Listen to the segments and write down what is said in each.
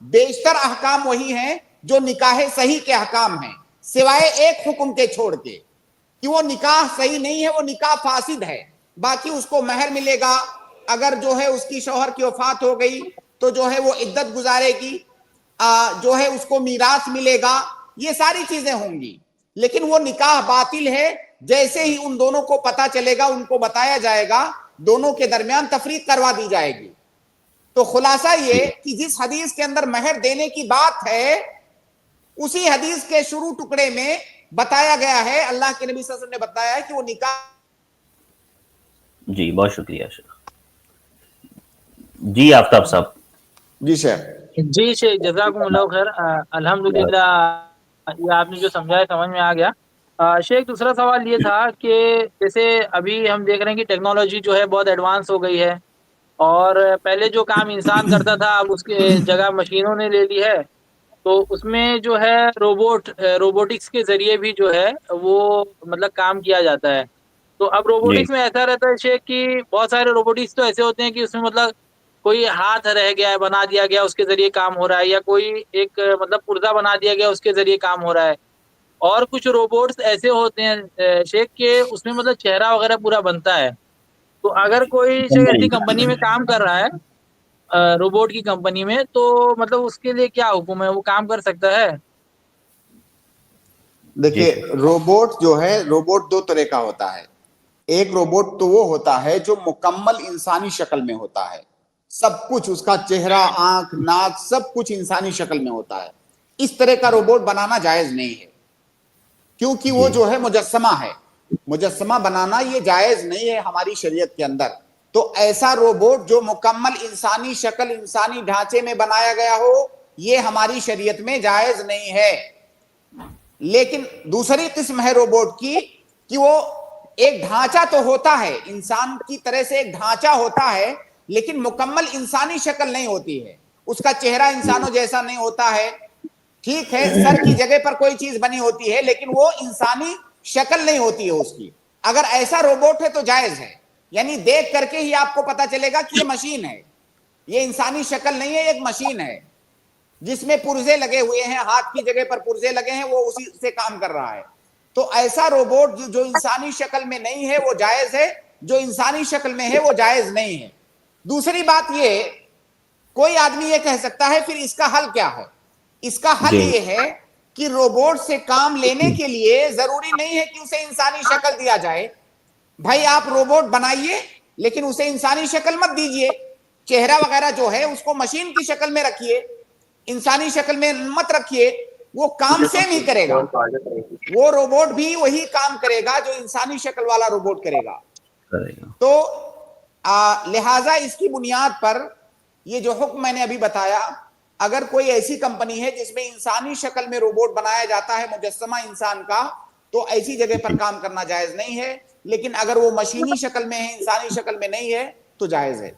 بیشتر احکام وہی ہیں جو نکاح صحیح کے احکام ہیں، سوائے ایک حکم کے چھوڑ کے کہ وہ نکاح صحیح نہیں ہے، وہ نکاح فاسد ہے، باقی اس کو مہر ملے گا، اگر جو ہے اس کی شوہر کی وفات ہو گئی تو جو ہے وہ عدت گزارے گی، جو ہے اس کو میراث ملے گا، یہ ساری چیزیں ہوں گی، لیکن وہ نکاح باطل ہے۔ جیسے ہی ان دونوں کو پتا چلے گا، ان کو بتایا جائے گا، دونوں کے درمیان تفریق کروا دی جائے گی۔ تو خلاصہ یہ کہ جس حدیث کے اندر مہر دینے کی بات ہے، اسی حدیث کے شروع ٹکڑے میں بتایا گیا ہے، اللہ کے نبی صلی اللہ علیہ وسلم نے بتایا ہے کہ وہ نکاح۔ جی بہت شکریہ شیخ۔ جی آفتاب صاحب۔ جی شیخ۔ جی شیخ جزاکم اللہ خیر، الحمدللہ یہ آپ نے جو سمجھایا سمجھ میں آ گیا۔ شیخ دوسرا سوال یہ تھا کہ جیسے ابھی ہم دیکھ رہے ہیں کہ ٹیکنالوجی جو ہے بہت ایڈوانس ہو گئی ہے، اور پہلے جو کام انسان کرتا تھا اب اس کے جگہ مشینوں نے لے لی ہے، تو اس میں جو ہے روبوٹکس کے ذریعے بھی جو ہے وہ مطلب کام کیا جاتا ہے۔ تو اب روبوٹکس میں ایسا رہتا ہے شیخ کہ بہت سارے روبوٹکس تو ایسے ہوتے ہیں کہ اس میں مطلب کوئی ہاتھ رہ گیا ہے بنا دیا گیا اس کے ذریعے کام ہو رہا ہے، یا کوئی ایک مطلب پرزہ بنا دیا گیا اس کے ذریعے کام ہو رہا ہے، اور کچھ روبوٹس ایسے ہوتے ہیں شیخ کہ اس میں مطلب چہرہ وغیرہ پورا بنتا ہے۔ تو اگر کوئی شیخ ایسی کمپنی میں کام کر رہا ہے، روبوٹ کی کمپنی میں، تو مطلب اس کے لیے کیا حکم ہے، وہ کام کر سکتا ہے؟ دیکھیے روبوٹ جو ہے، روبوٹ دو طرح کا ہوتا ہے۔ ایک روبوٹ تو وہ ہوتا ہے جو مکمل انسانی شکل میں ہوتا ہے، سب کچھ اس کا چہرہ، آنکھ، ناک سب کچھ انسانی شکل میں ہوتا ہے۔ اس طرح کا روبوٹ بنانا جائز نہیں ہے، کیونکہ وہ جو ہے مجسمہ ہے، مجسمہ بنانا یہ جائز نہیں ہے ہماری شریعت کے اندر۔ تو ایسا روبوٹ جو مکمل انسانی شکل، انسانی ڈھانچے میں بنایا گیا ہو، یہ ہماری شریعت میں جائز نہیں ہے۔ لیکن دوسری قسم ہے روبوٹ کی کہ وہ ایک ڈھانچہ تو ہوتا ہے، انسان کی طرح سے ایک ڈھانچہ ہوتا ہے، لیکن مکمل انسانی شکل نہیں ہوتی ہے، اس کا چہرہ انسانوں جیسا نہیں ہوتا ہے، ٹھیک ہے، سر کی جگہ پر کوئی چیز بنی ہوتی ہے، لیکن وہ انسانی شکل نہیں ہوتی ہے اس کی۔ اگر ایسا روبوٹ ہے تو جائز ہے، یعنی دیکھ کر کے ہی آپ کو پتا چلے گا کہ یہ مشین ہے، یہ انسانی شکل نہیں ہے، ایک مشین ہے جس میں پرزے لگے ہوئے ہیں، ہاتھ کی جگہ پر پرزے لگے ہیں، وہ اسی سے کام کر رہا ہے۔ تو ایسا روبوٹ جو انسانی شکل میں نہیں ہے وہ جائز ہے، جو انسانی شکل میں ہے وہ جائز نہیں ہے۔ دوسری بات یہ، کوئی آدمی یہ کہہ سکتا ہے پھر اس کا حل کیا ہے؟ اس کا حل یہ ہے کہ روبوٹ سے کام لینے کے لیے ضروری نہیں ہے کہ اسے انسانی شکل دیا جائے۔ بھائی آپ روبوٹ بنائیے لیکن اسے انسانی شکل مت دیجئے، چہرہ وغیرہ جو ہے اس کو مشین کی شکل میں رکھیے، انسانی شکل میں مت رکھیے، وہ کام سیم ہی کرے گا، وہ روبوٹ بھی وہی کام کرے گا جو انسانی شکل والا روبوٹ کرے گا۔ تو لہٰذا اس کی بنیاد پر یہ جو حکم میں نے ابھی بتایا، اگر کوئی ایسی کمپنی ہے جس میں انسانی شکل میں روبوٹ بنایا جاتا ہے مجسمہ انسان کا، تو ایسی جگہ پر کام کرنا جائز نہیں ہے، لیکن اگر وہ مشینی شکل میں ہے، انسانی شکل میں نہیں ہے تو جائز ہے۔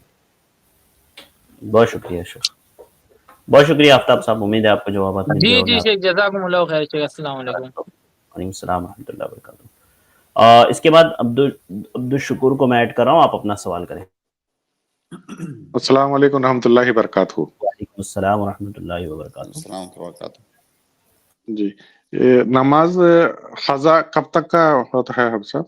بہت شکریہ شیخ، بہت شکریہ آفتاب صاحب، امید ہے آپ کو جوابات مل گئے ہوں گے۔ جی شیخ جزاکم اللہ خیر شیخ، السلام علیکم۔ وعلیکم السلام ورحمۃ اللہ وبرکاتہ۔ اس کے بعد عبد الشکور کو میں ایڈ کر رہا ہوں، آپ اپنا سوال کریں۔ السلام علیکم ورحمۃ اللہ وبرکاتہ۔ وعلیکم السلام ورحمۃ اللہ وبرکاتہ۔ السلام علیکم۔ جی نماز قضا کب تک کا ہوتا ہے حب صاحب؟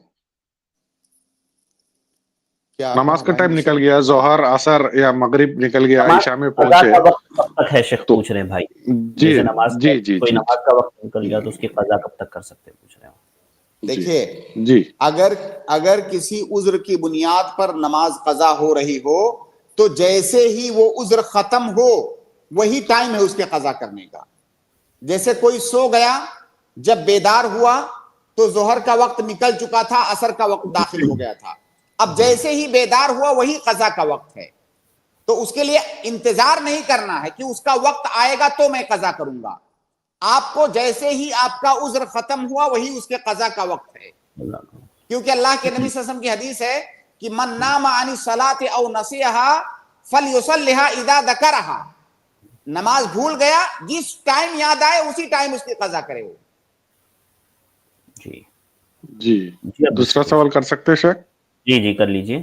نماز کا ٹائم نکل گیا، ظہر عصر یا مغرب نکل گیا، عشاء میں پہنچے، قضا کا وقت کب تک ہے شیخ پوچھ رہے ہیں بھائی؟ جی جیسے نماز جی کوئی نماز کا وقت نکل گیا تو اس کی قضا کب تک کر سکتے ہیں پوچھ رہے ہیں۔ دیکھیے جی اگر کسی عذر کی بنیاد پر نماز قضا ہو رہی ہو تو جیسے ہی وہ عذر ختم ہو وہی ٹائم ہے اس کے قضا کرنے کا۔ جیسے کوئی سو گیا، جب بیدار ہوا تو ظہر کا وقت نکل چکا تھا، عصر کا وقت داخل ہو گیا تھا، اب جیسے ہی بیدار ہوا وہی قضا کا وقت ہے، تو اس کے لیے انتظار نہیں کرنا ہے کہ اس کا وقت آئے گا تو میں قضا کروں گا۔ آپ کو جیسے ہی آپ کا عذر ختم ہوا وہی اس کے قضا کا وقت ہے، کیونکہ اللہ کے نبی صلی اللہ علیہ وسلم کی حدیث ہے کہ من نام عن الصلاۃ او نسیها فلیصلیها اذا ذکرها، نماز بھول گیا، جس ٹائم یاد آئے اسی ٹائم اس کی قضا کرے ہو۔ جی دوسرا سوال کر سکتے ہیں شیخ؟ جی کر لیجئے۔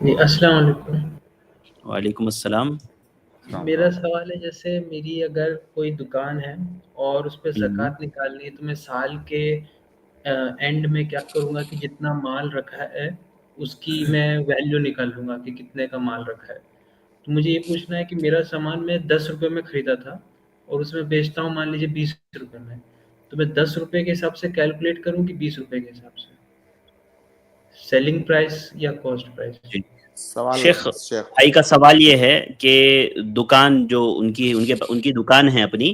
جی السلام علیکم. وعلیکم السلام. میرا سوال ہے جیسے میری اگر کوئی دکان ہے اور اس پہ ہم، زکوٰۃ نکالنی ہے تو میں سال کے اینڈ میں کیا کروں گا کہ جتنا مال رکھا ہے اس کی میں ویلیو نکال لوں گا کہ کتنے کا مال رکھا ہے. تو مجھے یہ پوچھنا ہے کہ میرا سامان میں 10 روپے میں خریدا تھا اور اس میں بیچتا ہوں مان لیجیے 20 روپے میں, تو میں 10 روپے کے حساب سے کیلکولیٹ کروں کہ 20 روپے کے حساب سے سیلنگ پرائس یا کاسٹ پرائس. جی. سوال شیخ شیخ بھائی کا سوال یہ ہے کہ دکان جو ان کی دکان ہے اپنی,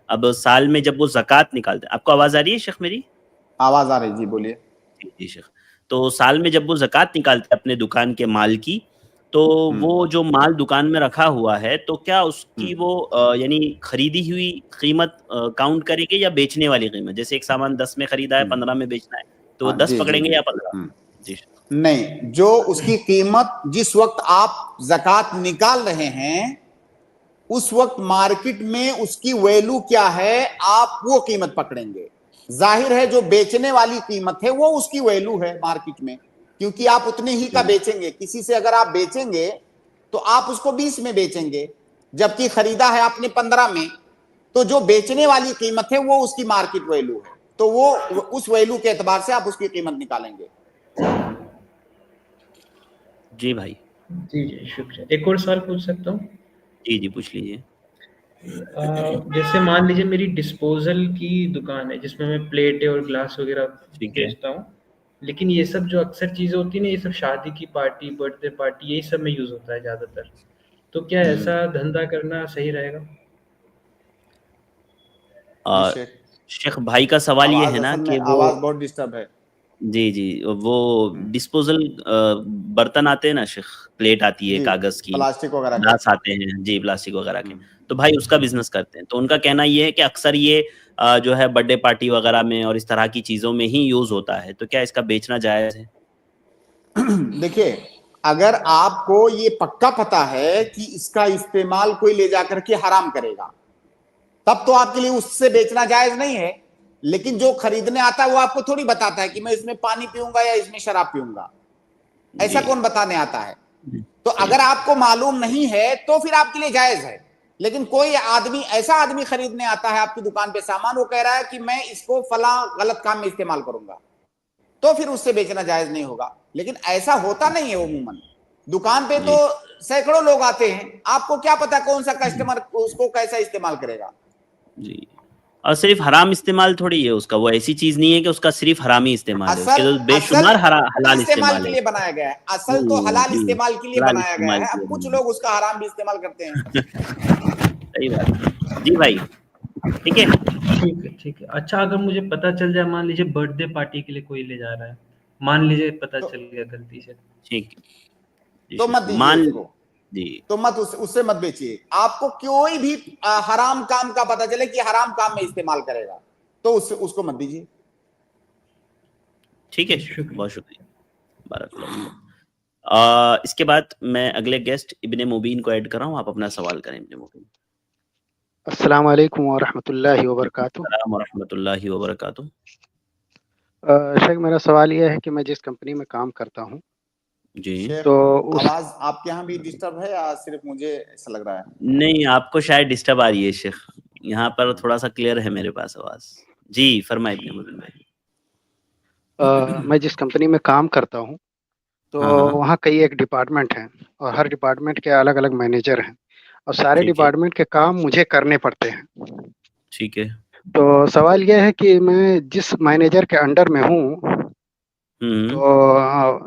اب سال میں جب وہ زکوٰۃ نکالتے ہیں, آپ کو آواز آ رہی ہے شیخ میری؟ آواز آ رہی, جی بولیے. جی شیخ. تو سال میں جب وہ زکوٰۃ نکالتے ہیں اپنے دکان کے مال کی, تو وہ جو مال دکان میں رکھا ہوا ہے تو کیا اس کی وہ یعنی خریدی ہوئی قیمت کاؤنٹ کریں گے یا بیچنے والی قیمت؟ جیسے ایک سامان 10 میں خریدا ہے 15 میں بیچنا ہے, تو وہ 10 جی جی پکڑیں گے جی یا 15؟ جی نہیں, جو اس کی قیمت جس وقت آپ زکوٰۃ نکال رہے ہیں اس وقت مارکیٹ میں اس کی ویلو کیا ہے آپ وہ قیمت پکڑیں گے. ظاہر ہے جو بیچنے والی قیمت ہے وہ اس کی ویلو ہے مارکیٹ میں, کیونکہ آپ اتنے ہی کا بیچیں گے. کسی سے اگر آپ بیچیں گے تو آپ اس کو 20 میں بیچیں گے, جبکہ خریدا ہے آپ نے 15 میں, تو جو بیچنے والی قیمت ہے وہ اس کی مارکیٹ ویلو ہے, تو وہ اس ویلو کے اعتبار سے آپ اس کی قیمت نکالیں گے. جی بھائی. جی جی شکریہ. ایک اور سوال پوچھ سکتا ہوں؟ جی پوچھ لیجیے. جیسے مان لیجیے میری ڈسپوزل کی دکان ہے جس میں پلیٹیں اور گلاس وغیرہ ٹھیک ہے. بیچتا ہوں, لیکن یہ سب جو اکثر چیزیں ہوتی ہیں نا, یہ سب شادی کی پارٹی, برتھ ڈے پارٹی, یہی سب میں یوز ہوتا ہے زیادہ تر. تو کیا ایسا دھندا کرنا صحیح رہے گا؟ شیخ بھائی کا سوال یہ ہے نا کہ وہ آواز بہت ڈسٹرب ہے. جی وہ ڈسپوزل برتن آتے ہیں نا شیخ, پلیٹ آتی ہے کاغذ کی, پلاسٹک وغیرہ کے. گلاس آتے ہیں جی پلاسٹک وغیرہ کے, تو بھائی اس کا بزنس کرتے ہیں. تو ان کا کہنا یہ ہے کہ اکثر یہ جو ہے برتھ ڈے پارٹی وغیرہ میں اور اس طرح کی چیزوں میں ہی یوز ہوتا ہے, تو کیا اس کا بیچنا جائز ہے؟ دیکھیے, اگر آپ کو یہ پکا پتا ہے کہ اس کا استعمال کوئی لے جا کر کے حرام کرے گا تب تو آپ کے لیے اس سے بیچنا جائز نہیں ہے. لیکن جو خریدنے آتا ہے وہ آپ کو تھوڑی بتاتا ہے کہ میں اس میں پانی پیوں گا یا اس میں شراب پیوں گا, ایسا کون بتانے آتا ہے؟ تو اگر آپ کو معلوم نہیں ہے تو پھر آپ کے لیے جائز ہے. لیکن کوئی ایسا آدمی خریدنے آتا ہے آپ کی دکان پہ سامان, وہ کہہ رہا ہے کہ میں اس کو فلاں غلط کام میں استعمال کروں گا, تو پھر اس سے بیچنا جائز نہیں ہوگا. لیکن ایسا ہوتا نہیں ہے عموماً. دکان پہ تو سینکڑوں لوگ آتے ہیں, آپ کو کیا پتا کون سا کسٹمر اس کو کیسا استعمال کرے گا. جی, اور صرف حرام استعمال تھوڑی ہے اس کا, وہ ایسی چیز نہیں ہے کہ اس کا صرف حرامی استعمال ہے, اس کے تو بے شمار حلال استعمال استعمال کے ہے. لیے بنایا گیا ہے, اصل تو حلال جی استعمال کے لیے حلال بنایا گیا استعمال ہے. کے اب لیے کچھ بنا لوگ اس کا حرام بھی استعمال کرتے ہیں. صحیح بات. جی بھائی ٹھیک ہے. ٹھیک ہے. اچھا, اگر مجھے پتا چل جائے, مان لیجیے برتھ ڈے پارٹی کے لیے کوئی لے جا رہا ہے, مان لیجیے پتا چل گیا غلطی سے, ٹھیک ہے تو مت دیجیے اس کو, جی تو مت اس سے مت بیچیے. آپ کو کوئی بھی حرام کام کا پتا چلے کہ حرام کام میں استعمال کرے گا تو اس کو مت دیجیے. ٹھیک ہے, بہت شکریہ, بارک اللہ. اس کے بعد میں اگلے گیسٹ ابن مبین کو ایڈ کر رہا ہوں, آپ اپنا سوال کریں ابن مبین. السلام علیکم ورحمۃ اللہ وبرکاتہ. السلام ورحمۃ اللہ وبرکاتہ. شیخ میرا سوال یہ ہے کہ میں جس کمپنی میں کام کرتا ہوں, جی تو آواز آپ کے یہاں بھی ڈسٹرب ہے یا صرف مجھے ایسا لگ رہا ہے؟ نہیں, آپ کو شاید ڈسٹرب آ رہی ہے شیخ, یہاں پر تھوڑا سا کلیئر ہے میرے پاس آواز. جی فرمائیں ابن مبین بھائی. میں جس کمپنی میں کام کرتا ہوں تو وہاں کئی ایک ڈپارٹمنٹ ہیں, اور ہر ڈپارٹمنٹ کے الگ الگ مینیجر ہیں, اور سارے ڈپارٹمنٹ کے کام مجھے کرنے پڑتے ہیں. ٹھیک ہے. تو سوال یہ ہے کہ میں جس مینیجر کے انڈر میں ہوں تو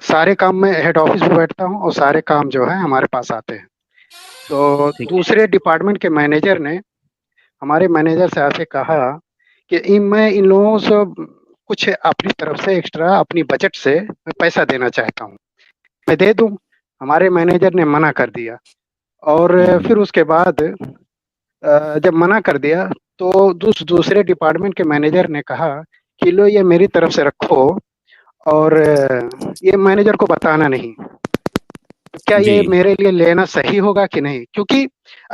سارے کام میں ہیڈ آفس میں بیٹھتا ہوں, اور سارے کام جو ہے ہمارے پاس آتے ہیں. تو دوسرے ڈپارٹمنٹ کے مینیجر نے ہمارے مینیجر سے آ کے کہا کہ میں ان لوگوں سے کچھ اپنی طرف سے ایکسٹرا اپنی بجٹ سے میں پیسہ دینا چاہتا ہوں, میں دے دوں. ہمارے مینیجر نے منع کر دیا, اور پھر اس کے بعد جب منع کر دیا تو دوسرے ڈپارٹمنٹ کے مینیجر نے کہا کہ لو یہ میری طرف سے رکھو, اور یہ مینیجر کو بتانا نہیں. کیا یہ میرے لیے لینا صحیح ہوگا کہ نہیں؟ کیونکہ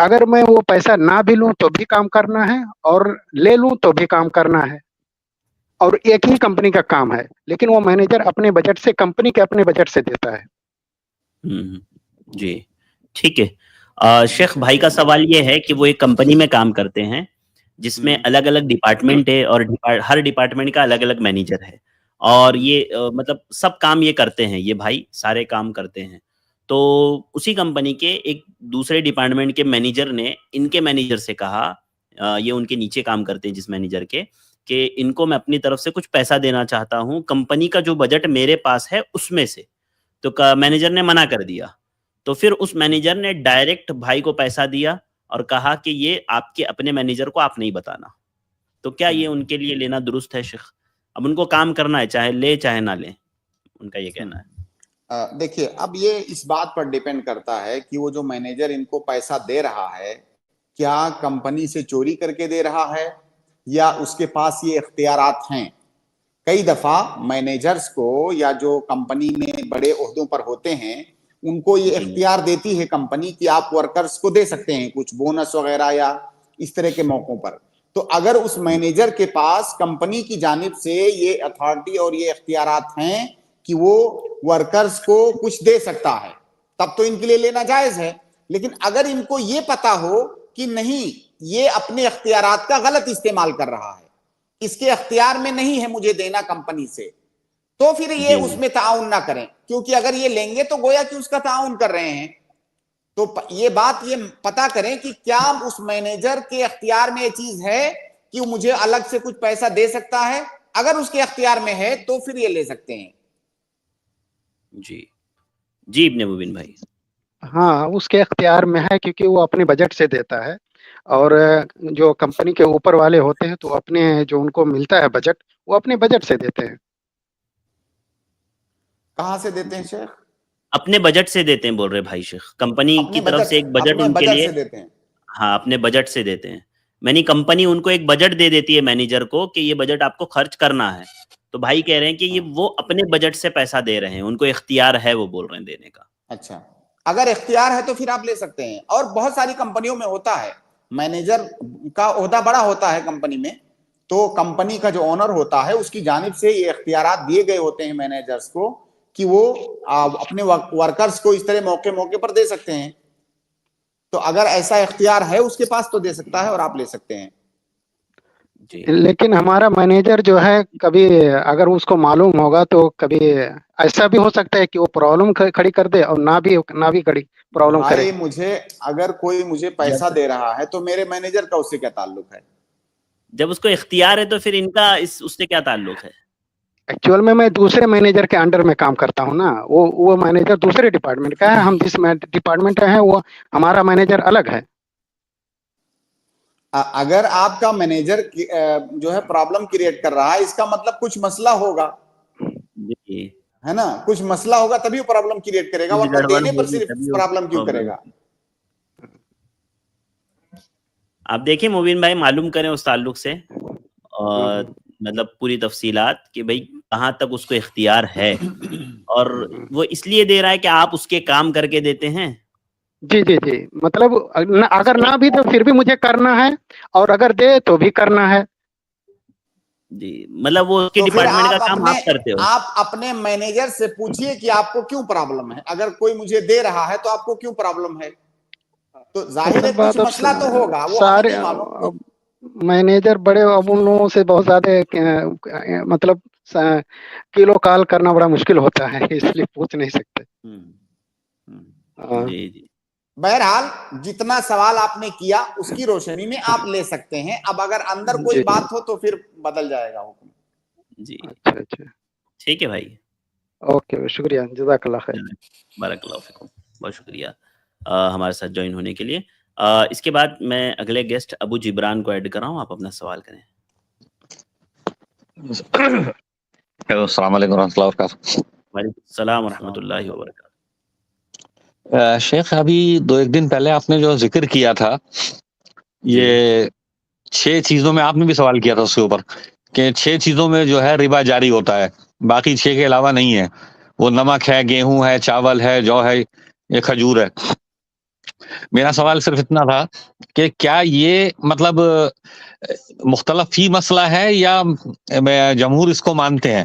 اگر میں وہ پیسہ نہ بھی لوں تو بھی کام کرنا ہے, اور لے لوں تو بھی کام کرنا ہے, اور ایک ہی کمپنی کا کام ہے, لیکن وہ مینیجر اپنے بجٹ سے, کمپنی کے اپنے بجٹ سے دیتا ہے. جی ٹھیک ہے. شیخ بھائی کا سوال یہ ہے کہ وہ ایک کمپنی میں کام کرتے ہیں جس میں الگ الگ ڈپارٹمنٹ ہے اور ہر ڈپارٹمنٹ کا الگ الگ مینیجر ہے, اور یہ مطلب سب کام یہ کرتے ہیں, یہ بھائی سارے کام کرتے ہیں. تو اسی کمپنی کے ایک دوسرے ڈپارٹمنٹ کے مینیجر نے ان کے مینیجر سے کہا, یہ ان کے نیچے کام کرتے ہیں جس مینیجر کے, کہ ان کو میں اپنی طرف سے کچھ پیسہ دینا چاہتا ہوں, کمپنی کا جو بجٹ میرے پاس ہے اس میں سے. تو مینیجر نے منع کر دیا. تو پھر اس مینیجر نے ڈائریکٹ بھائی کو پیسہ دیا اور کہا کہ یہ آپ کے اپنے مینیجر کو آپ نہیں بتانا. تو کیا یہ ان کے لیے لینا درست ہے شیخ؟ اب ان کو کام کرنا ہے, چاہے لے چاہے نہ لے, ان کا یہ کہنا ہے. دیکھیے, اب یہ اس بات پر ڈیپینڈ کرتا ہے کہ وہ جو مینیجر ان کو پیسہ دے رہا ہے کیا کمپنی سے چوری کر کے دے رہا ہے یا اس کے پاس یہ اختیارات ہیں. کئی دفعہ مینیجرز کو یا جو کمپنی میں بڑے عہدوں پر ہوتے ہیں ان کو یہ اختیار دیتی ہے کمپنی کہ آپ ورکرز کو دے سکتے ہیں کچھ بونس وغیرہ یا اس طرح کے موقعوں پر. تو اگر اس مینیجر کے پاس کمپنی کی جانب سے یہ اتھارٹی اور یہ اختیارات ہیں کہ وہ ورکرز کو کچھ دے سکتا ہے تب تو ان کے لیے لینا جائز ہے. لیکن اگر ان کو یہ پتا ہو کہ نہیں, یہ اپنے اختیارات کا غلط استعمال کر رہا ہے, اس کے اختیار میں نہیں ہے مجھے دینا کمپنی سے, تو پھر یہ اس میں تعاون نہ کریں, کیونکہ اگر یہ لیں گے تو گویا کہ اس کا تعاون کر رہے ہیں. تو یہ بات یہ پتا کریں کہ کیا اس مینیجر کے اختیار میں یہ چیز ہے کہ وہ مجھے الگ سے کچھ پیسہ دے سکتا ہے. اگر اس کے اختیار میں ہے تو پھر یہ لے سکتے ہیں. جی ابن مبین بھائی. ہاں, اس کے اختیار میں ہے کیونکہ وہ اپنے بجٹ سے دیتا ہے, اور جو کمپنی کے اوپر والے ہوتے ہیں تو اپنے جو ان کو ملتا ہے بجٹ وہ اپنے بجٹ سے دیتے ہیں. کہاں سے دیتے ہیں شیخ؟ اپنے بجٹ سے دیتے ہیں بول رہے بھائی شیخ, کمپنی کی طرف سے ایک بجٹ ان کے لیے. ہاں, اپنے بجٹ سے دیتے ہیں. یعنی کمپنی ان کو ایک بجٹ دے دیتی ہے مینیجر کو کہ یہ بجٹ آپ کو خرچ کرنا ہے. تو بھائی کہہ رہے ہیں کہ یہ وہ اپنے بجٹ سے پیسہ دے رہے ہیں, ان کو اختیار ہے, وہ بول رہے ہیں دینے کا. اچھا, اگر اختیار ہے تو پھر آپ لے سکتے ہیں. اور بہت ساری کمپنیوں میں ہوتا ہے, مینیجر کا عہدہ بڑا ہوتا ہے کمپنی میں, تو کمپنی کا جو اونر ہوتا ہے اس کی جانب سے یہ اختیارات دیے گئے ہوتے ہیں مینیجرز کو کہ وہ اپنے ورکرز کو اس طرح موقع پر دے سکتے ہیں. تو اگر ایسا اختیار ہے اس کے پاس تو دے سکتا ہے اور آپ لے سکتے ہیں. لیکن ہمارا مینیجر جو ہے کبھی اگر اس کو معلوم ہوگا تو کبھی ایسا بھی ہو سکتا ہے کہ وہ پرابلم کھڑی کر دے اور نہ بھی کھڑی پرابلم کرے. مجھے اگر کوئی مجھے پیسہ دے رہا ہے تو میرے مینیجر کا اس سے کیا تعلق ہے؟ جب اس کو اختیار ہے تو پھر ان کا اس سے کیا تعلق ہے؟ ایکچوئل میں دوسرے مینیجر کے انڈر میں کام کرتا ہوں نا, وہ مینیجر دوسرے ڈپارٹمنٹ کا ہے, ہم جس ڈپارٹمنٹ ہیں وہ ہمارا مینیجر الگ ہے. اگر آپ کا مینیجر جو ہے پرابلم کریٹ کر رہا ہے اس کا مطلب کچھ مسئلہ ہوگا, ہے نا, کچھ مسئلہ ہوگا تبھی وہ پرابلم کریٹ کرے گا, ورنہ دینے پر صرف پرابلم کیوں کرے گا؟ آپ دیکھیں مبین بھائی, معلوم کریں اس تعلق سے, اور مطلب پوری تفصیلات کہ بھئی کہاں تک اس کو اختیار ہے, اور وہ اس لیے دے رہا ہے کہ آپ اس کے کام کر کے دیتے ہیں. جی, مطلب اگر نہ بھی تو پھر بھی مجھے کرنا ہے, اور اگر دے تو بھی کرنا ہے. جی, مطلب وہ اس کے ڈپارٹمنٹ کا کام آپ کرتے ہو. آپ اپنے مینیجر سے پوچھئے کہ آپ کو کیوں پرابلم ہے. اگر کوئی مجھے دے رہا ہے تو آپ کو کیوں پرابلم ہے؟ تو ظاہر ہے کچھ مسئلہ تو ہوگا, وہ ہمیں نہیں معلوم. مینیجر بڑے, اب ان لوگوں سے بہت زیادہ مطلب کلو کال کرنا بڑا مشکل ہوتا ہے, اس لیے پوچھ نہیں سکتے. جی, بہرحال جتنا سوال آپ نے کیا اس کی روشنی میں آپ لے سکتے ہیں. اب اگر اندر کوئی بات ہو تو پھر بدل جائے گا حکم. جی اچھا, ٹھیک ہے بھائی. اوکے, شکریہ, جزاک اللہ خیر. بارک اللہ فیکم, بہت شکریہ ہمارے ساتھ جوائن ہونے کے لیے. اس کے بعد میں اگلے گیسٹ ابو جبران کو ایڈ کر رہا ہوں, آپ اپنا سوال کریں. السلام علیکم ورحمۃ اللہ وبرکاتہ. وعلیکم السلام ورحمۃ اللہ وبرکاتہ. شیخ, ابھی 2-1 دن پہلے آپ نے جو ذکر کیا تھا, یہ 6 چیزوں میں آپ نے بھی سوال کیا تھا اس کے اوپر کہ 6 چیزوں میں جو ہے ربا جاری ہوتا ہے, باقی 6 کے علاوہ نہیں ہے. وہ نمک ہے, گیہوں ہے, چاول ہے, جو ہے, یہ کھجور ہے. میرا سوال صرف اتنا تھا کہ کیا یہ مطلب مختلف فی مسئلہ ہے یا جمہور اس کو مانتے ہیں؟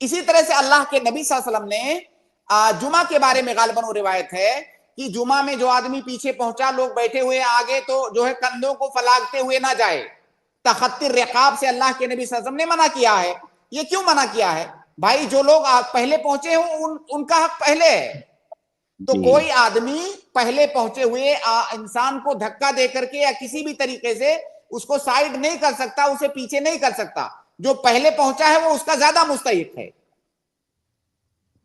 اسی طرح سے اللہ کے نبی صلی اللہ علیہ وسلم نے جمعہ کے بارے میں غالباً وہ روایت ہے کہ جمعہ میں جو آدمی پیچھے پہنچا، لوگ بیٹھے ہوئے آگے، تو جو ہے کندھوں کو پھلاگتے ہوئے نہ جائے. تخطی الرقاب سے اللہ کے نبی صلی اللہ علیہ وسلم نے منع کیا ہے. یہ کیوں منع کیا ہے بھائی؟ جو لوگ پہلے پہنچے ہوں ان کا حق پہلے ہے. تو کوئی آدمی پہلے پہنچے ہوئے انسان کو دھکا دے کر کے یا کسی بھی طریقے سے اس کو سائیڈ نہیں کر سکتا، اسے پیچھے نہیں کر سکتا. جو پہلے پہنچا ہے وہ اس کا زیادہ مستحق ہے.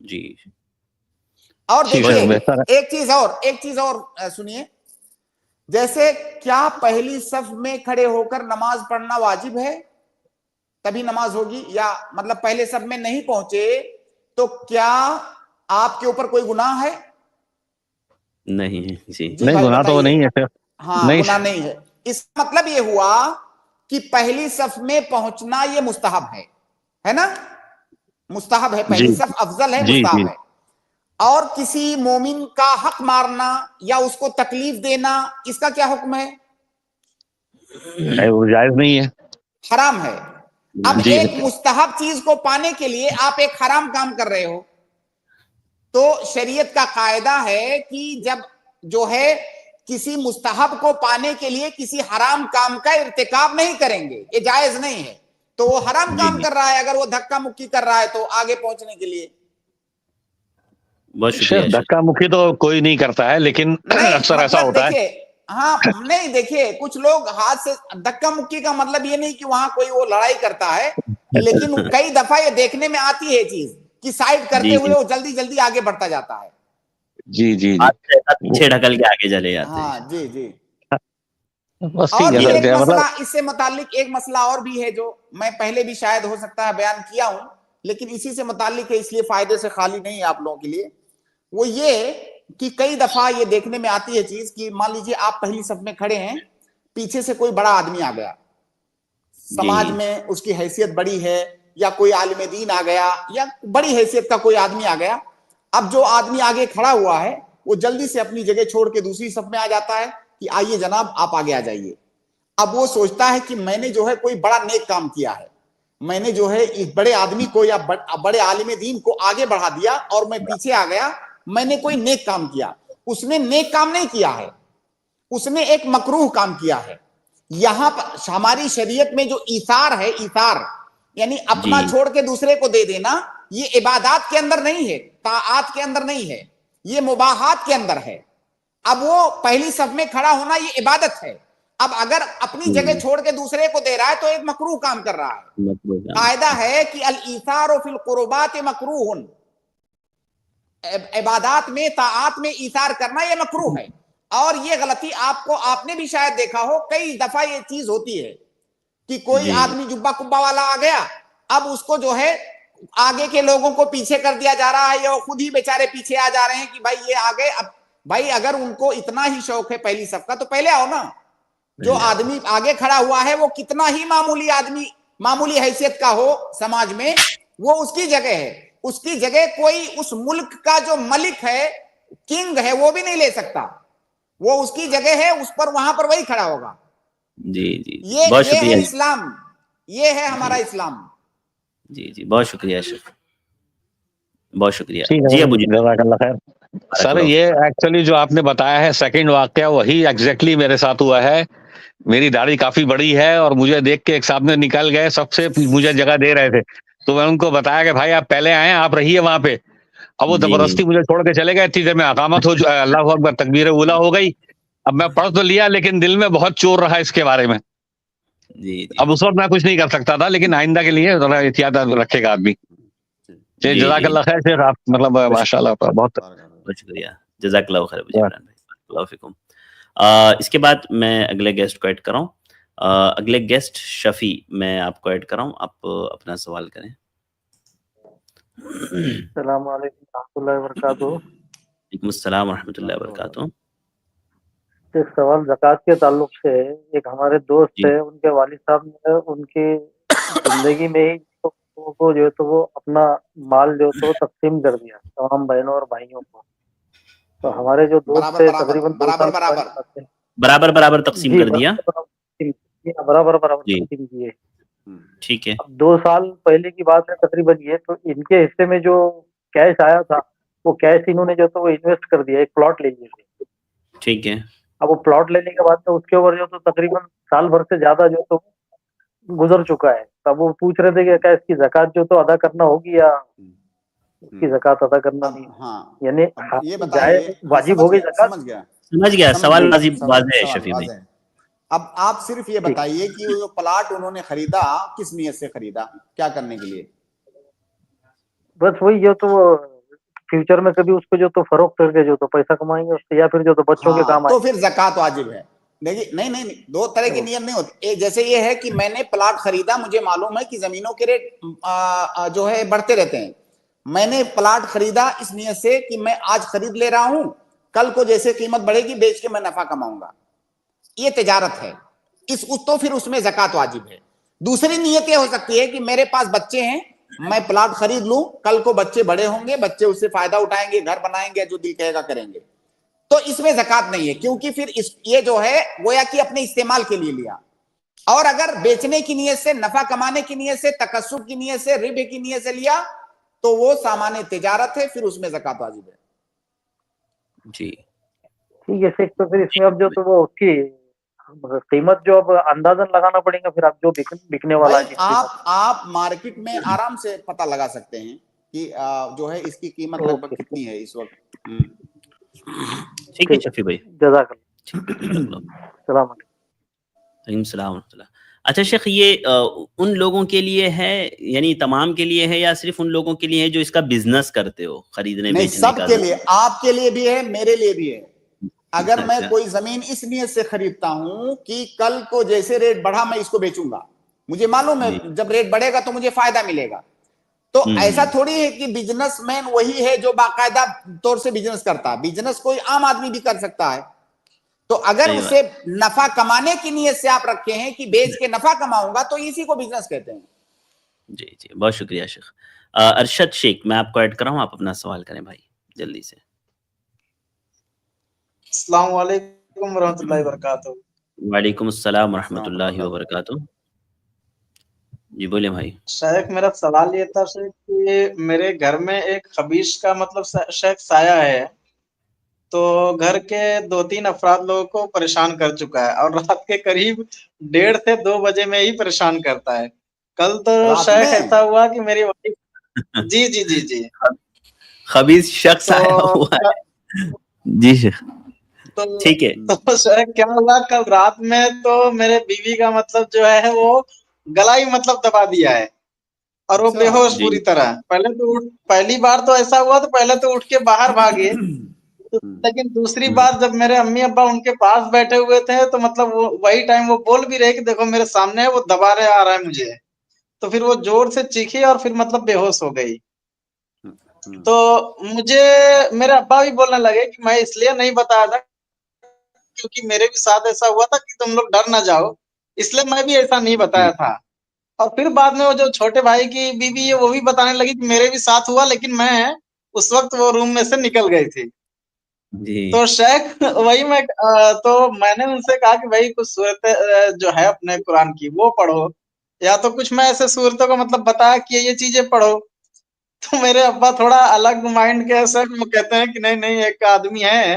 جی. اور دیکھیے ایک چیز اور سنیے، جیسے کیا پہلی صف میں کھڑے ہو کر نماز پڑھنا واجب ہے تبھی نماز ہوگی، یا مطلب پہلے صف میں نہیں پہنچے تو کیا آپ کے اوپر کوئی گناہ ہے؟ نہیں جی نہیں، گناہ تو نہیں ہے. ہاں گناہ نہیں ہے. اس کا مطلب یہ ہوا کہ پہلی صف میں پہنچنا یہ مستحب ہے نا، مستحب ہے. پہلی صف افضل ہے، مستحب ہے. اور کسی مومن کا حق مارنا یا اس کو تکلیف دینا، اس کا کیا حکم ہے؟ وہ جائز نہیں ہے، حرام ہے. اب ایک مستحب چیز کو پانے کے لیے آپ ایک حرام کام کر رہے ہو، تو شریعت کا قاعدہ ہے کہ جب جو ہے کسی مستحب کو پانے کے لیے کسی حرام کام کا ارتکاب نہیں کریں گے، یہ جائز نہیں ہے. تو وہ حرام کام کر رہا ہے، اگر وہ دھکا مکی کر رہا ہے تو آگے پہنچنے کے لیے. بہت شکریہ. دھکا مکی تو کوئی نہیں کرتا ہے، لیکن اکثر ایسا ہوتا ہے. ہاں نہیں، دیکھیے کچھ لوگ ہاتھ سے دھکا مکی کا مطلب یہ نہیں کہ وہاں کوئی وہ لڑائی کرتا ہے، لیکن کئی دفعہ یہ دیکھنے میں آتی ہے چیز کہ سائڈ کرتے ہوئے وہ جلدی جلدی آگے بڑھتا جاتا ہے. جی جی پیچھے ڈھکل کے آگے چلے جاتے ہیں. ہاں جی جی. اور بھی ایک مسئلہ اس سے متعلق، ایک مسئلہ اور بھی ہے جو میں پہلے بھی شاید ہو سکتا ہے بیان کیا ہوں، لیکن اسی سے متعلق ہے، اس لیے فائدے سے خالی نہیں ہے آپ لوگوں کے لیے. وہ یہ کہ کئی دفعہ یہ دیکھنے میں آتی ہے چیز کہ مان لیجئے آپ پہلی صف میں کھڑے ہیں، پیچھے سے کوئی بڑا آدمی آ گیا، سماج میں اس کی حیثیت بڑی ہے، یا کوئی عالم دین آ گیا، یا بڑی حیثیت کا کوئی آدمی آ گیا. اب جو آدمی آگے کھڑا ہوا ہے وہ جلدی سے اپنی جگہ چھوڑ کے دوسری صف میں آ جاتا ہے کہ آئیے جناب آپ آگے آ جائیے. اب وہ سوچتا ہے کہ میں نے جو ہے کوئی بڑا نیک کام کیا ہے، میں نے جو ہے اس بڑے آدمی کو یا بڑے عالم دین کو آگے بڑھا دیا اور میں پیچھے آ گیا، میں نے کوئی نیک کام کیا. اس نے نیک کام نہیں کیا ہے، اس نے ایک مکروہ کام کیا ہے. یہاں پر ہماری شریعت میں جو ایثار ہے، ایثار یعنی اپنا چھوڑ کے دوسرے کو دے دینا، یہ عبادات کے اندر نہیں ہے، طاعات کے اندر نہیں ہے، یہ مباحات کے اندر ہے. اب وہ پہلی صف میں کھڑا ہونا یہ عبادت ہے. اب اگر اپنی جگہ چھوڑ کے دوسرے کو دے رہا ہے تو ایک مکروہ کام کر رہا ہے. قاعدہ ہے کہ الایثار فی القربات مکروہ، عبادات میں طاعات میں ایثار کرنا یہ مکروہ ہے. اور یہ غلطی آپ نے بھی شاید دیکھا ہو، کئی دفعہ یہ چیز ہوتی ہے کہ کوئی آدمی جبہ کبا والا آ گیا، اب اس کو جو ہے آگے کے لوگوں کو پیچھے کر دیا جا رہا ہے، یا خود ہی بیچارے پیچھے آ جا رہے ہیں کہ بھائی یہ آگے. اب بھائی اگر ان کو اتنا ہی شوق ہے پہلی صف کا تو پہلے آؤ نا. جو آدمی آگے کھڑا ہوا ہے وہ کتنا ہی معمولی آدمی، معمولی حیثیت کا ہو سماج میں، وہ اس کی جگہ ہے. اس کی جگہ کوئی اس ملک کا جو ملک ہے، کنگ ہے، وہ بھی نہیں لے سکتا. وہ اس کی جگہ ہے، اس پر وہاں پر وہی کھڑا ہوگا. جی جی یہ ہے اسلام، یہ ہے ہمارا اسلام. جی جی بہت شکریہ اشرف، بہت شکریہ. جی ابو جی جزاک اللہ خیر. سر یہ ایکچولی جو آپ نے بتایا ہے سیکنڈ واقعہ، وہی ایگزیکٹلی میرے ساتھ ہوا ہے. میری داڑھی کافی بڑی ہے اور مجھے دیکھ کے ایک صاحب نے نکل گئے، سب سے مجھے جگہ دے رہے تھے، تو میں ان کو بتایا کہ بھائی آپ پہلے آئے، آپ رہیے وہاں پہ. اب وہ زبردستی مجھے چھوڑ کے چلے گئے. اتنی دیر میں اقامت ہو، اللہ اکبر تکبیر اولیٰ ہو گئی. اب میں پڑھ تو لیا لیکن دل میں بہت چور رہا اس کے بارے میں. اب اس وقت میں کچھ نہیں کر سکتا تھا، لیکن آئندہ کے لیے ذرا احتیاط رکھے گا آدمی. جزاک اللہ خیر شیخ، آپ مطلب ماشاء اللہ بہت شکریہ. جزاک اللہ خیر اللہ فیکم. اس کے بعد میں اگلے گیسٹ کو ایڈ کراؤں. اگلے گیسٹ شفیع، میں آپ کو ایڈ کراؤں، آپ اپنا سوال کریں. السلام علیکم ورحمۃ اللہ وبرکاتہ. وعلیکم السلام ورحمۃ اللہ وبرکاتہ. ایک سوال زکوٰۃ کے تعلق سے. ایک ہمارے دوست ہے، ان کے والد صاحب نے ان کی زندگی میں ہی کو جو ہے تو وہ اپنا مال جو تو تقسیم کر دیا تمام بہنوں اور بھائیوں کو. تو ہمارے جو دوست ہے تقریباً برابر تقسیم کر دیا. برابر تقسیم کیے. ٹھیک ہے. اب 2 سال پہلے کی بات ہے تقریباً یہ, تو ان کے حصے میں جو کیش آیا تھا وہ کیش انہوں نے جو تو وہ انویسٹ کر دیا, ایک پلاٹ لے لیے تھے. ٹھیک ہے. اب وہ پلاٹ لینے کے بعد تو اس کے اوپر جو تو تقریباً سال بھر سے زیادہ جو تو گزر چکا ہے. تب وہ پوچھ رہے تھے کہ کیا اس کی زکوٰۃ جو تو ادا کرنا ہوگی یا اس کی زکوٰۃ ادا کرنا نہیں, ہاں یعنی یہ بتائیے, واجب ہو گئی زکوٰۃ. سمجھ گیا سوال واضح ہے شفیع بھائی. اب آپ صرف یہ بتائیے کہ وہ پلاٹ انہوں نے خریدا کس نیت سے خریدا, کیا کرنے کے لیے؟ بس وہی جو تو فیوچر میں کبھی اس کو جو تو فروخت کر کے جو تو پیسہ کمائیں گے اس سے, یا پھر جو تو بچوں کے کام آئے. تو پھر زکوٰۃ واجب ہے. دیکھیے نہیں, دو طرح کی نیت نہیں ہوتی. جیسے یہ ہے کہ میں نے پلاٹ خریدا, مجھے معلوم ہے کہ زمینوں کے ریٹ جو ہے بڑھتے رہتے ہیں, میں نے پلاٹ خریدا اس نیت سے کہ میں آج خرید لے رہا ہوں, کل کو جیسے قیمت بڑھے گی بیچ کے میں نفع کماؤں گا, یہ تجارت ہے, تو پھر اس میں زکوٰۃ واجب ہے. دوسری نیت یہ ہو سکتی ہے کہ میرے پاس بچے ہیں, میں پلاٹ خرید لوں, کل کو بچے بڑے ہوں گے, بچے اس سے فائدہ اٹھائیں گے, گھر بنائیں گے, جو دل کہے گا کریں گے, تو اس میں زکوٰۃ نہیں ہے, کیونکہ پھر یہ جو ہے گویا کہ اپنے استعمال کے لیے لیا. اور اگر بیچنے کی نیت سے, نفع کمانے کی نیت سے, تکسب کی نیت سے, ربح کی نیت سے لیا تو وہ سامان تجارت ہے, پھر اس میں زکوٰۃ واجب ہے. جی ٹھیک ہے شیخ, تو پھر اس میں اب جو تو وہ اس کی قیمت جو اب اندازاً لگانا پڑے گا, پھر اب جو بکنے والا ہے آپ مارکیٹ میں آرام سے پتہ لگا سکتے ہیں کہ جو ہے اس کی قیمت لگ بھگ کتنی ہے اس وقت. ٹھیک ہے شفیع بھائی, جزاک اللہ. السلام علیکم. وعلیکم السلام ورحمۃ اللہ. اچھا شیخ, یہ ان لوگوں کے لیے ہے, یعنی تمام کے لیے ہے, یا صرف ان لوگوں کے لیے ہے جو اس کا بزنس کرتے ہو, خریدنے نہیں, بیچنے کا؟ سب کے لیے, آپ کے لیے بھی ہے, میرے لیے بھی ہے. اگر میں کوئی زمین اس نیت سے خریدتا ہوں کہ کل کو جیسے ریٹ بڑھا میں اس کو بیچوں گا, مجھے معلوم ہے جب ریٹ بڑھے گا تو مجھے فائدہ ملے گا, تو ایسا تھوڑی ہے کہ بزنس مین وہی ہے جو باقاعدہ طور سے بزنس کرتا ہے. بزنس کوئی عام آدمی بھی کر سکتا ہے. تو اگر اسے نفع کمانے کی نیت سے آپ رکھے ہیں کہ بیچ کے نفع کماؤں گا, تو اسی کو بزنس کہتے ہیں. جی جی, بہت شکریہ شیخ. ارشد شیخ, میں آپ کو ایڈ کراؤں, آپ اپنا سوال کریں بھائی جلدی سے. السلام علیکم ورحمۃ اللہ وبرکاتہ. وعلیکم السلام ورحمۃ اللہ وبرکاتہ. جی بولے بھائی. شیخ میرا سوال یہ تھا کہ میرے گھر میں ایک خبیث کا مطلب شیخ سایہ ہے, تو گھر کے 2-3 افراد لوگوں کو پریشان کر چکا ہے, اور رات کے قریب 1:30 سے 2 بجے میں ہی پریشان کرتا ہے. کل تو شیخ ایسا ہوا کہ میری جی جی جی جی خبیث شخص آیا ہوا ہے. جی شیخ ٹھیک ہے. تو شیخ کیا ہوا, کل رات میں تو میرے بیوی کا مطلب جو ہے وہ گلا ہی مطلب دبا دیا ہے, اور وہ بے ہوش پوری طرح. پہلی بار تو ایسا ہوا تو پہلے تو اٹھ کے باہر بھاگے, لیکن دوسری بار جب میرے امی ابا ان کے پاس بیٹھے ہوئے تھے تو مطلب وہی ٹائم وہ بول بھی رہے کہ دیکھو میرے سامنے ہے, وہ دبا رہے آ رہا ہے مجھے. تو پھر وہ زور سے چیخی اور پھر مطلب بے ہوش ہو گئی. تو مجھے میرے ابا بھی بولنے لگے کہ میں اس لیے نہیں بتایا تھا کیونکہ میرے بھی ساتھ ایسا ہوا تھا کہ تم لوگ ڈر نہ جاؤ, اس لیے میں بھی ایسا نہیں بتایا تھا. اور پھر بعد میں وہ جو چھوٹے بھائی کی بیوی ہے وہ بھی بتانے لگی کہ میرے بھی ساتھ ہوا, لیکن میں اس وقت وہ روم میں سے نکل گئی تھی. تو شیخ وہی میں نے ان سے کہا کہ بھائی کچھ صورت جو ہے اپنے قرآن کی وہ پڑھو, یا تو کچھ میں ایسے صورتوں کا مطلب بتایا کہ یہ چیزیں پڑھو. تو میرے ابا تھوڑا الگ مائنڈ کے سر وہ کہتے ہیں کہ نہیں, ایک آدمی ہے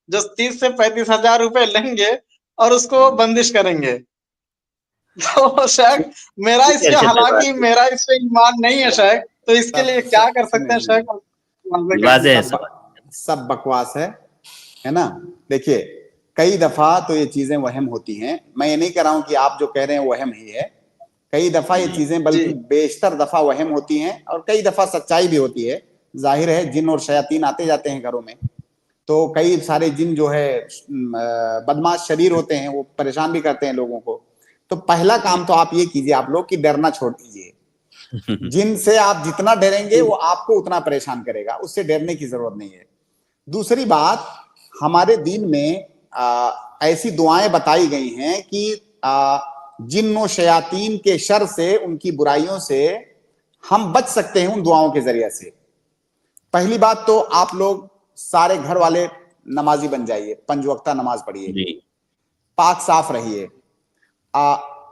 جو 30 سے 35 ہزار روپے لیں گے اور اس کو بندش کریں گے. تو شیخ میرا اس کے حالانکہ میرا اس پہ ایمان نہیں ہے شیخ, تو اس کے لیے کیا کر سکتے ہیں شیخ؟ سب بکواس ہے نا. دیکھیے کئی دفعہ تو یہ چیزیں وہم ہوتی ہیں, میں یہ نہیں کہہ رہا ہوں کہ آپ جو کہہ رہے ہیں وہم ہی ہے. کئی دفعہ یہ چیزیں بلکہ بیشتر دفعہ وہم ہوتی ہیں, اور کئی دفعہ سچائی بھی ہوتی ہے. ظاہر ہے جن اور شیاطین آتے جاتے ہیں گھروں میں, تو کئی سارے جن جو ہے بدماش شریر ہوتے ہیں, وہ پریشان بھی کرتے ہیں لوگوں کو. تو پہلا کام تو آپ یہ کیجئے آپ لوگ کہ ڈرنا چھوڑ دیجئے. جن سے آپ جتنا ڈریں گے وہ آپ کو اتنا پریشان کرے گا, اس سے ڈرنے کی ضرورت نہیں ہے. دوسری بات, ہمارے دین میں ایسی دعائیں بتائی گئی ہیں کہ جن و شیاطین کے شر سے, ان کی برائیوں سے ہم بچ سکتے ہیں ان دعاؤں کے ذریعے سے. پہلی بات تو آپ لوگ سارے گھر والے نمازی بن جائیے, 5 وقتہ نماز پڑھیے, پاک صاف رہیے.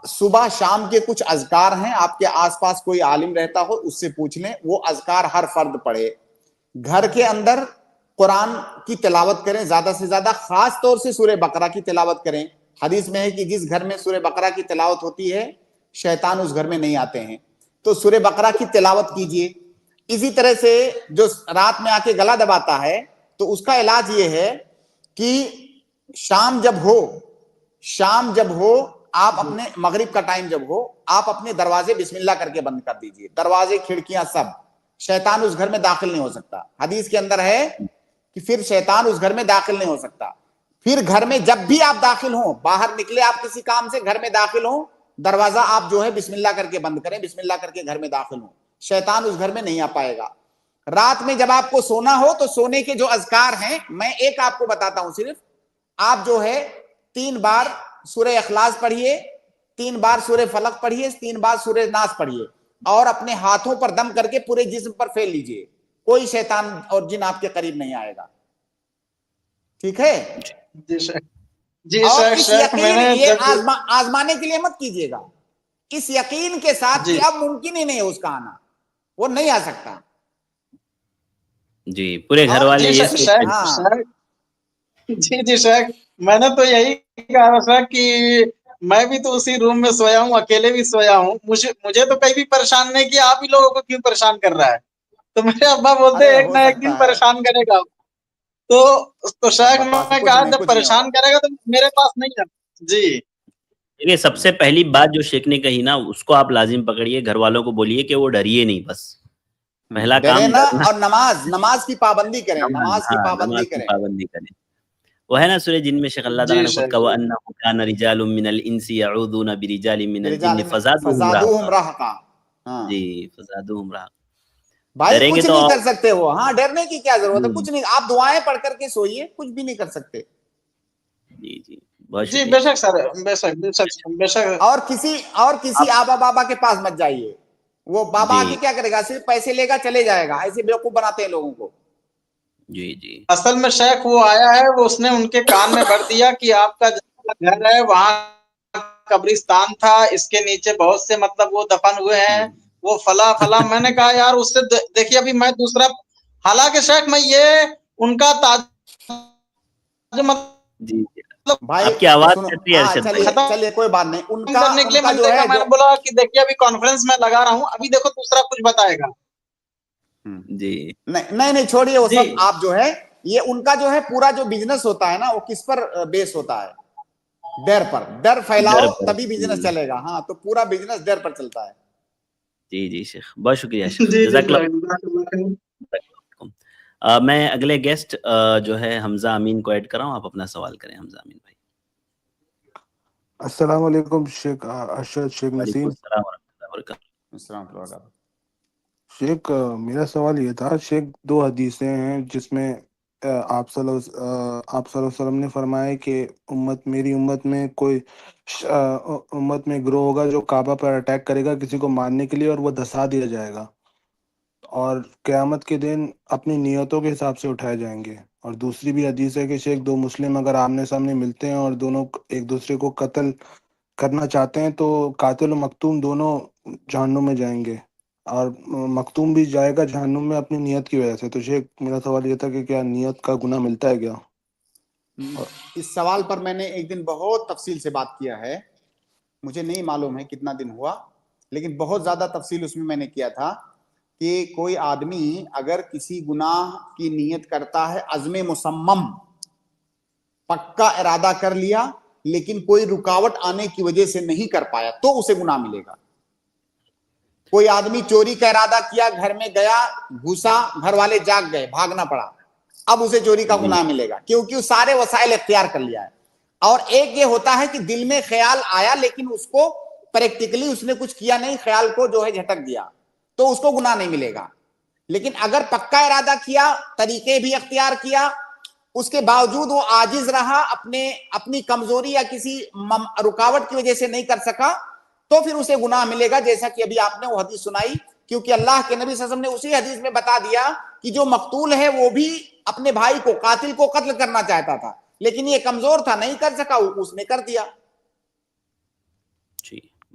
صبح شام کے کچھ اذکار ہیں, آپ کے آس پاس کوئی عالم رہتا ہو اس سے پوچھ لیں, وہ اذکار ہر فرد پڑھے. گھر کے اندر قرآن کی تلاوت کریں زیادہ سے زیادہ, خاص طور سے سورہ بقرہ کی تلاوت کریں. حدیث میں ہے کہ جس گھر میں سورہ بقرہ کی تلاوت ہوتی ہے شیطان اس گھر میں نہیں آتے ہیں, تو سورہ بقرہ کی تلاوت کیجئے. اسی طرح سے جو رات میں آ کے گلا دباتا ہے تو اس کا علاج یہ ہے کہ شام جب ہو آپ اپنے, مغرب کا ٹائم جب ہو, آپ اپنے دروازے بسم اللہ کر کے بند کر دیجئے, دروازے کھڑکیاں سب. شیطان اس گھر میں داخل نہیں ہو سکتا. حدیث کے اندر ہے کہ پھر شیطان اس گھر میں داخل نہیں ہو سکتا. پھر گھر میں جب بھی آپ داخل ہوں, باہر نکلے آپ کسی کام سے, گھر میں داخل ہوں, دروازہ آپ جو ہے بسم اللہ کر کے بند کریں, بسم اللہ کر کے گھر میں داخل ہوں. شیطان اس گھر میں نہیں آ پائے گا. رات میں جب آپ کو سونا ہو تو سونے کے جو اذکار ہیں میں ایک آپ کو بتاتا ہوں صرف. آپ جو ہے 3 بار سورہ اخلاص پڑھیے, 3 بار سورہ فلق پڑھیے, 3 بار سورہ ناس پڑھیے, اور اپنے ہاتھوں پر دم کر کے پورے جسم پر پھیل لیجئے. کوئی شیطان اور جن آپ کے قریب نہیں آئے گا. ٹھیک ہے؟ اور اس یقین, یہ آزمانے کے لیے مت کیجئے گا, اس یقین کے ساتھ کہ اب ممکن ہی نہیں ہے اس کا آنا, وہ نہیں آ سکتا. جی پورے گھر والے جی شیخ, میں نے تو یہی کہا تھا کہ میں بھی تو اسی روم میں سویا ہوں, اکیلے بھی سویا ہوں, مجھے تو کہیں بھی پریشان نہیں کیا, آپ ہی لوگوں کو کیوں پریشان کر رہا ہے. تو میرے ابا بولتے ایک نہ ایک دن پریشان کرے گا. تو شیخ میں کہا جب پریشان کرے گا تو میرے پاس نہیں ہے. جی یہ سب سے پہلی بات جو شیخ نے کہی نا, اس کو آپ لازم پکڑیے, گھر والوں کو بولیے کہ وہ ڈریے نہیں, بس پہلا کام اور نماز کی پابندی کریں, نماز کی پابندی کریں. وہ ہے نا سورہ جن میں شیخ اللہ تعالیٰ نے خود کہا وَأَنَّهُ كَانَ رِجَالٌ مِّنَ الْإِنسِ يَعُوذُونَ بِرِجَالٍ مِّنَ الْجِنِّ فَزَادُوهُمْ رَهْقًا. جی فَزَادُوهُمْ رَهْقًا. بھائی کچھ نہیں کر سکتے وہ, ہاں ڈرنے کی کیا ضرورت ہے, کچھ نہیں, آپ دعائیں پڑھ کر کے سوئیے, کچھ بھی نہیں کر سکتے. جی جی بہت شکریہ. بے شک سر, بے شک. اور کسی آبا بابا کے پاس مت جائیے, وہ بابا آگے کیا کرے گا, صرف پیسے لے گا چلے جائے گا. ایسے بیوقوف بناتے ہیں لوگوں کو. جی جی اصل میں شیخ وہ آیا ہے, وہ اس نے ان کے کان میں بھر دیا کہ آپ کا گھر ہے وہاں قبرستان تھا, اس کے نیچے بہت سے مطلب وہ دفن ہوئے ہیں, وہ فلا. میں نے کہا یار اس سے دیکھیے ابھی میں دوسرا, حالانکہ شیخ میں یہ ان کا جی آپ کی آواز کٹتی ہے ارشد بھائی. چلیے کوئی بات نہیں, ان کا کرنے کے لیے میں نے بولا کہ دیکھیے ابھی کانفرنس میں لگا رہا ہوں, ابھی دیکھو دوسرا کچھ بتائے گا. جی نہیں چھوڑیے وہ سب. آپ جو ہے یہ ان کا جو ہے پورا جو بزنس ہوتا ہے نا, وہ کس پر بیس ہوتا ہے, ڈر پر. ڈر پھیلاؤ تبھی بزنس چلے گا. ہاں تو پورا بزنس ڈر پر چلتا ہے. جی جی شیخ بہت شکریہ شیخ, جزاک اللہ. میں اگلے گیسٹ جو ہے حمزہ امین کو ایڈ کر رہا ہوں, آپ اپنا سوال کریں حمزہ امین بھائی. السلام علیکم شیخ ارشد, شیخ نسیم. السلام ورحمۃ اللہ وبرکاتہ. شیخ میرا سوال یہ تھا, شیخ 2 حدیثیں ہیں جس میں آپ صلی اللہ علیہ وسلم نے فرمایا کہ میری امت میں کوئی امت میں گروہ ہوگا جو کعبہ پر اٹیک کرے گا کسی کو مارنے کے لیے, اور وہ دھسا دیا جائے گا, اور قیامت کے دن اپنی نیتوں کے حساب سے اٹھائے جائیں گے. اور دوسری بھی حدیث ہے کہ شیخ 2 مسلم اگر آمنے سامنے ملتے ہیں اور دونوں ایک دوسرے کو قتل کرنا چاہتے ہیں تو قاتل و مقتول دونوں جہنم میں جائیں گے, اور مختوم بھی جائے گا جہنم میں اپنی نیت کی وجہ سے. تو شیخ میرا سوال یہ تھا کہ کیا نیت کا گناہ ملتا ہے کیا؟ اس سوال پر میں نے ایک دن بہت تفصیل سے بات کیا ہے, مجھے نہیں معلوم ہے کتنا دن ہوا, لیکن بہت زیادہ تفصیل اس میں نے کیا تھا کہ کوئی آدمی اگر کسی گناہ کی نیت کرتا ہے, عزم مصمم, پکا ارادہ کر لیا, لیکن کوئی رکاوٹ آنے کی وجہ سے نہیں کر پایا تو اسے گناہ ملے گا. کوئی آدمی چوری کا ارادہ کیا, گھر میں گیا, گھسا, گھر والے جاگ گئے, بھاگنا پڑا, اب اسے چوری کا گناہ ملے گا کیونکہ سارے وسائل اختیار کر لیا ہے. اور ایک یہ ہوتا ہے کہ دل میں خیال آیا لیکن اس کو پریکٹیکلی اس نے کچھ کیا نہیں, خیال کو جو ہے جھٹک دیا, تو اس کو گناہ نہیں ملے گا. لیکن اگر پکا ارادہ کیا, طریقے بھی اختیار کیا, اس کے باوجود وہ عاجز رہا, اپنی کمزوری یا کسی رکاوٹ کی وجہ سے نہیں کر سکا, تو پھر اسے گناہ ملے گا. جیسا کہ ابھی آپ نے وہ حدیث سنائی, کیونکہ اللہ کے نبی صلی اللہ علیہ وسلم نے اسی حدیث میں بتا دیا کہ جو مقتول ہے وہ بھی اپنے بھائی کو, قاتل کو قتل کرنا چاہتا تھا, لیکن یہ کمزور تھا, نہیں کر سکا, اس نے کر دیا. جی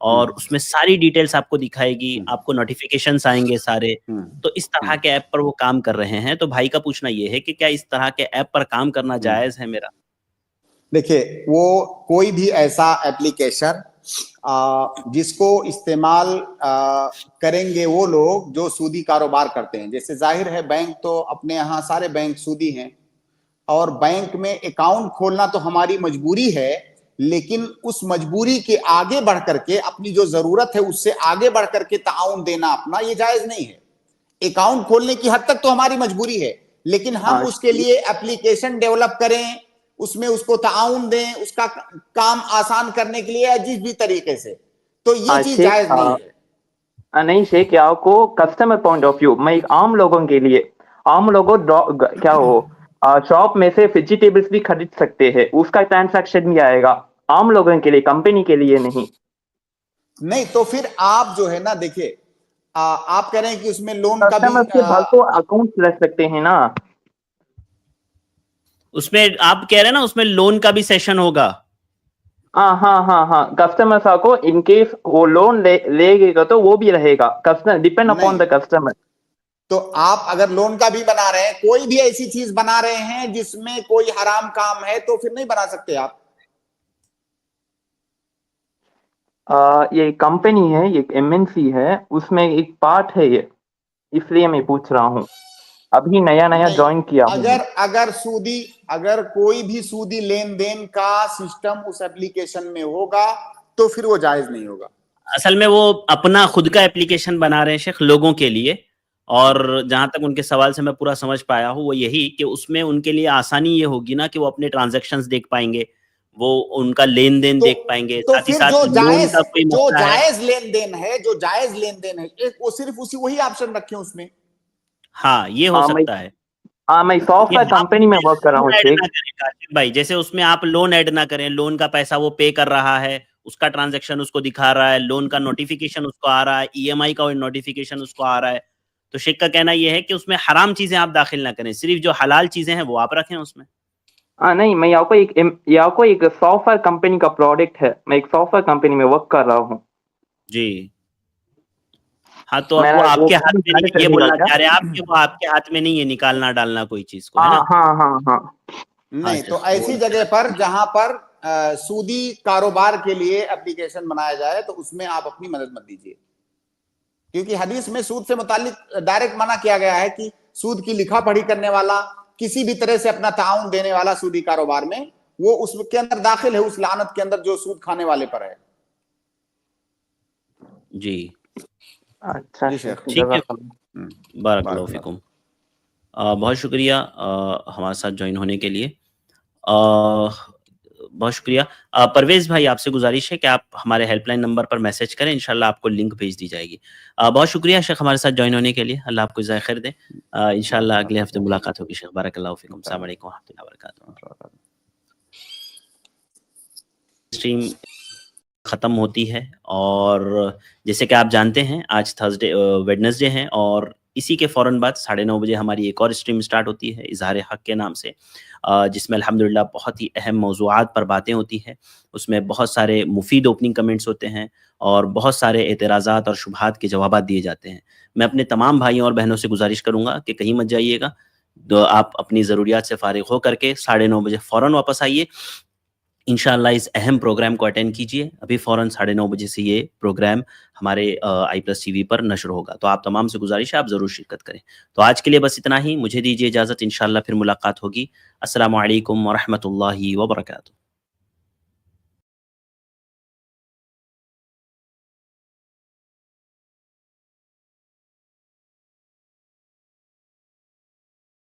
اور اس میں ساری ڈیٹیلز آپ کو دکھائے گی, آپ کو نوٹیفیکیشنز آئیں گے سارے. تو اس طرح کے ایپ پر وہ کام کر رہے ہیں. تو بھائی کا پوچھنا یہ ہے کہ کیا اس طرح کے ایپ پر کام کرنا جائز ہے میرا؟ دیکھیے, وہ کوئی بھی ایسا ایپلیکیشن جس کو استعمال کریں گے وہ لوگ جو سودی کاروبار کرتے ہیں, جیسے ظاہر ہے بینک تو اپنے یہاں سارے بینک سودی ہیں, اور بینک میں اکاؤنٹ کھولنا تو ہماری مجبوری ہے, لیکن اس مجبوری کے آگے بڑھ کر کے اپنی جو ضرورت ہے اس سے آگے بڑھ کر کے تعاون دینا اپنا, یہ جائز نہیں ہے. اکاؤنٹ کھولنے کی حد تک تو ہماری مجبوری ہے, لیکن ہم اس کے لیے اپلیکیشن ڈیولپ کریں, اس میں اس کو تعاون دیں, اس کا کام آسان کرنے کے لیے جس بھی طریقے سے, تو یہ چیز جائز نہیں ہے. نہیں شیخ, آپ کو کسٹمر پوائنٹ آف ویو میں عام لوگوں کے لیے, عام لوگوں کیا ہو شاپ میں سے ویجیٹیبلز بھی خرید سکتے ہیں, اس کا ٹرانزیکشن بھی آئے گا عام لوگوں کے لیے, کمپنی کے لیے نہیں. نہیں تو پھر آپ جو ہے نا, دیکھیں آپ کہہ رہے ہیں کہ اس میں لون کا بھی اکاؤنٹ رکھ سکتے ہیں نا, اس میں آپ کہہ رہے ہیں نا اس میں لون کا بھی سیشن ہوگا. ہاں کسٹمر کو ان کیس وہ لون لے گا تو وہ بھی رہے گا, ڈیپینڈ اپون دا کسٹمر. تو آپ اگر لون کا بھی بنا رہے ہیں, کوئی بھی ایسی چیز بنا رہے ہیں جس میں کوئی حرام کام ہے, تو پھر نہیں بنا سکتے آپ. یہ کمپنی ہے, یہ MNC ہے, اس میں ایک پارٹ ہے یہ, اس لیے میں پوچھ رہا ہوں, ابھی نیا جوائن کیا ہوں. اگر کوئی بھی سودی لین دین کا سسٹم اس ایپلیکیشن میں ہوگا تو پھر وہ جائز نہیں ہوگا. اصل میں وہ اپنا خود کا ایپلیکیشن بنا رہے ہیں شیخ لوگوں کے لیے, اور جہاں تک ان کے سوال سے میں پورا سمجھ پایا ہوں وہ یہی کہ اس میں ان کے لیے آسانی یہ ہوگی نا کہ وہ اپنے ٹرانزیکشنز دیکھ پائیں گے, وہ ان کا لین دین دیکھ پائیں گے, تو ساتھ ہی پھر ساتھ جو جائز لین دین ہے, جو جائز لین دین ہے, وہ صرف وہی آپشن رکھیں اس میں. ہاں یہ ہو سکتا ہے. میں سافٹ ویئر کمپنی میں ورک کر رہا ہوں بھائی, جیسے اس میں آپ لون ایڈ نہ کریں, لون کا پیسہ وہ پے کر رہا ہے, اس کا ٹرانزیکشن اس کو دکھا رہا ہے, لون کا نوٹیفیکیشن اس کو آ رہا ہے, EMI کا نوٹیفیکیشن اس کو آ رہا ہے. تو شیخ کا کہنا یہ ہے کہ اس میں حرام چیزیں آپ داخل نہ کریں, صرف جو حلال چیزیں ہیں وہ آپ رکھیں اس میں. نہیں, میں آپ کو ایک سافٹ ویئر کمپنی کا پروڈکٹ ہے, میں ایک سافٹ ویئر کمپنی میں ورک کر رہا ہوں. جی ہاں, تو اب وہ آپ کے ہاتھ میں نہیں, یہ بولنا چاہ رہے ہیں آپ کہ وہ آپ کے ہاتھ میں نہیں ہے نکالنا ڈالنا کوئی چیز کو, ہے نا؟ ہاں. نہیں تو ایسی جگہ پر جہاں پر سودی کاروبار کے لیے اپلیکیشن بنایا جائے تو اس میں آپ اپنی مدد مت دیجیے, کیونکہ حدیث میں سود سے متعلق ڈائریکٹ منع کیا گیا ہے کہ سود کی لکھا پڑھی کرنے والا, کسی بھی طرح سے اپنا تعاون دینے والا سودی کاروبار میں, وہ اس کے اندر داخل ہے, اس لعنت کے اندر جو سود کھانے والے پر ہے. جی اچھا ٹھیک ہے, بارک اللہ فیکم. بہت شکریہ ہمارے ساتھ جوائن ہونے کے لیے, بہت شکریہ. پرویز بھائی, آپ سے گزارش ہے کہ آپ ہمارے ہیلپ لائن نمبر پر میسج کریں, انشاءاللہ آپ کو لنک بھیج دی جائے گی. بہت شکریہ شیخ ہمارے ساتھ جوائن ہونے کے لیے, اللہ آپ کو جزائے خیر دے. انشاءاللہ اگلے ہفتے ملاقات ہوگی شیخ. بارک اللہ فیکم. السلام علیکم و رحمۃ اللہ وبرکاتہ. اسٹریم ختم ہوتی ہے, اور جیسے کہ آپ جانتے ہیں آج ویڈنسڈے ہیں, اور اسی کے فوراً بعد 9:30 بجے ہماری ایک اور اسٹریم سٹارٹ ہوتی ہے اظہار حق کے نام سے, جس میں الحمدللہ بہت ہی اہم موضوعات پر باتیں ہوتی ہیں. اس میں بہت سارے مفید اوپننگ کمنٹس ہوتے ہیں, اور بہت سارے اعتراضات اور شبہات کے جوابات دیے جاتے ہیں. میں اپنے تمام بھائیوں اور بہنوں سے گزارش کروں گا کہ کہیں مت جائیے گا, تو آپ اپنی ضروریات سے فارغ ہو کر کے 9:30 بجے فوراً واپس آئیے. انشاءاللہ اس اہم پروگرام کو اٹینڈ کیجیے. ابھی فوراً 9:30 بجے سے یہ پروگرام ہمارے i+TV پر نشر ہوگا, تو آپ تمام سے گزارش ہے آپ ضرور شرکت کریں. تو آج کے لیے بس اتنا ہی, مجھے دیجیے اجازت, انشاءاللہ پھر ملاقات ہوگی. السلام علیکم ورحمۃ اللہ وبرکاتہ.